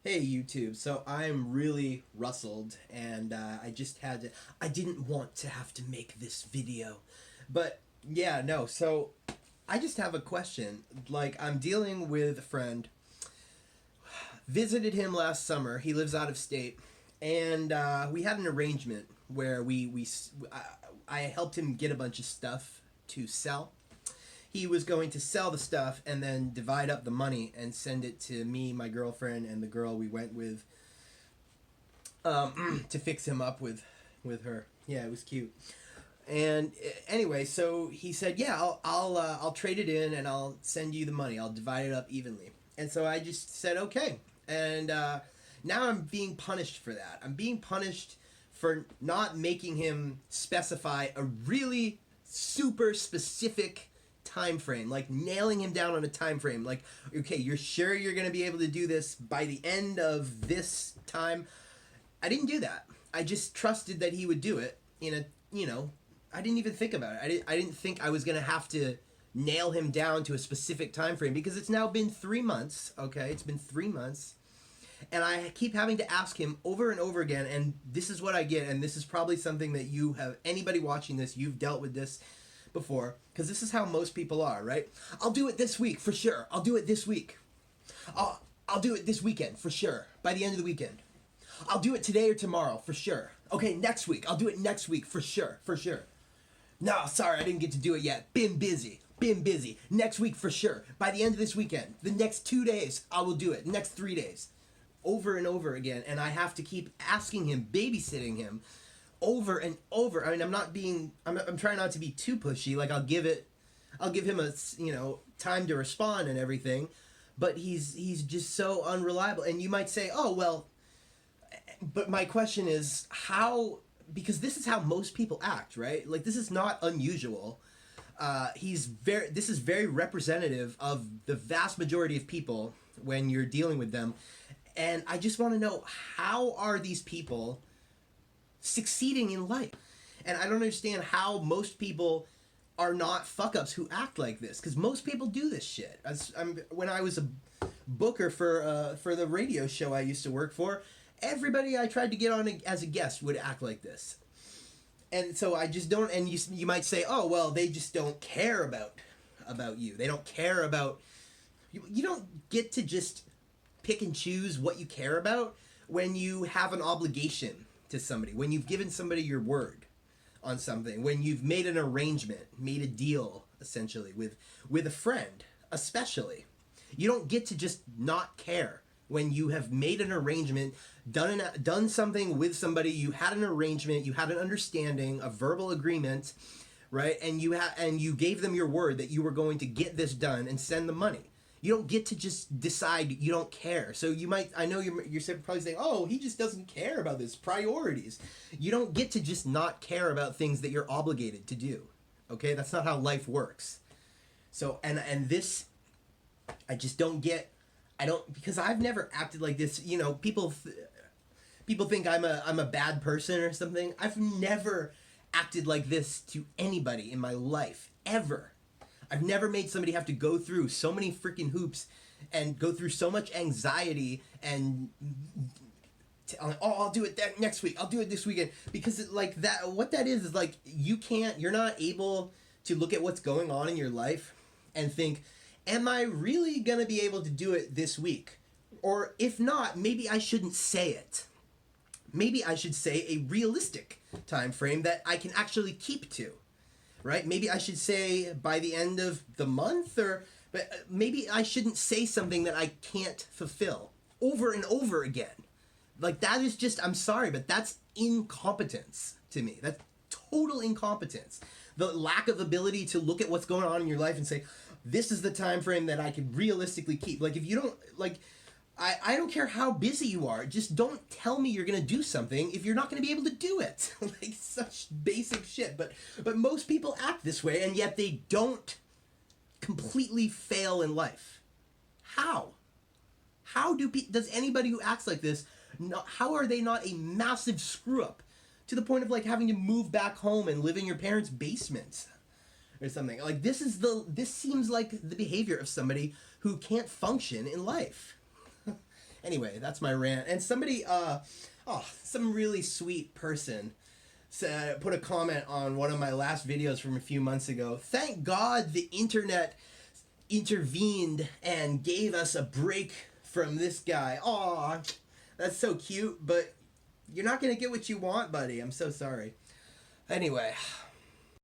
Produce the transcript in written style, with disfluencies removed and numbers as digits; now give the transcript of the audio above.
Hey YouTube, so I'm really rustled and I didn't want to have to make this video. But yeah, no, so I just have a question. Like, I'm dealing with a friend, visited him last summer, he lives out of state, and we had an arrangement where I helped him get a bunch of stuff to sell. He was going to sell the stuff and then divide up the money and send it to me, my girlfriend, and the girl we went with to fix him up with her. Yeah, it was cute. And anyway, so he said, "Yeah, I'll trade it in and I'll send you the money. I'll divide it up evenly." And so I just said, "Okay." And now I'm being punished for that. I'm being punished for not making him specify a really super specific time frame, like nailing him down on a time frame. Like, okay, you're sure you're going to be able to do this by the end of this time? I didn't do that. I just trusted that he would do it in a, I didn't even think about it. I didn't think I was going to have to nail him down to a specific time frame because it's now been 3 months, okay? It's been 3 months. And I keep having to ask him over and over again, and this is what I get, and this is probably something that you have, anybody watching this, you've dealt with this before, because this is how most people are, right? I'll do it this week for sure. I'll do it this week. I'll do it this weekend for sure. By the end of the weekend. I'll do it today or tomorrow for sure. Okay, next week. I'll do it next week for sure. For sure. No, sorry, I didn't get to do it yet. Been busy. Been busy. Next week for sure. By the end of this weekend. The next 2 days, I will do it. Next 3 days. Over and over again. And I have to keep asking him, babysitting him over and over. I mean, I'm trying not to be too pushy. Like, I'll give him a, time to respond and everything, but he's just so unreliable. And you might say, "Oh, well," but my question is how, because this is how most people act, right? Like, this is not unusual. This is very representative of the vast majority of people when you're dealing with them. And I just want to know, how are these people succeeding in life? And I don't understand how most people are not fuck-ups who act like this, because most people do this shit. When I was a booker for the radio show I used to work for, everybody I tried to get on as a guest would act like this. And so I just don't, and you might say, "Oh, well, they just don't care about you. They don't care about you." You don't get to just pick and choose what you care about when you have an obligation to somebody, when you've given somebody your word on something, when you've made an arrangement, made a deal, essentially, with a friend, especially. You don't get to just not care when you have made an arrangement, done something with somebody, you had an arrangement, you had an understanding, a verbal agreement, right? And you gave them your word that you were going to get this done and send the money. You don't get to just decide you don't care. So I know you're probably saying, "Oh, he just doesn't care about this, priorities." You don't get to just not care about things that you're obligated to do. Okay? That's not how life works. So, and this, I just don't get, because I've never acted like this. People think I'm a bad person or something. I've never acted like this to anybody in my life, ever. I've never made somebody have to go through so many freaking hoops and go through so much anxiety and I'll do it next week. I'll do it this weekend. Because what that is like, you're not able to look at what's going on in your life and think, "Am I really going to be able to do it this week? Or if not, maybe I shouldn't say it. Maybe I should say a realistic time frame that I can actually keep to." Right? Maybe I should say by the end of the month, but maybe I shouldn't say something that I can't fulfill over and over again. Like, that is just, I'm sorry, but that's incompetence to me. That's total incompetence. The lack of ability to look at what's going on in your life and say, "This is the time frame that I can realistically keep." Like, if you don't, like, I don't care how busy you are, just don't tell me you're going to do something if you're not going to be able to do it. Like, such basic shit. But most people act this way, and yet they don't completely fail in life. How? Does anybody who acts like this, how are they not a massive screw-up to the point of, like, having to move back home and live in your parents' basement or something? Like, this seems like the behavior of somebody who can't function in life. Anyway, that's my rant. And somebody, some really sweet person put a comment on one of my last videos from a few months ago. Thank God the internet intervened and gave us a break from this guy. Aw, that's so cute, but you're not going to get what you want, buddy. I'm so sorry. Anyway,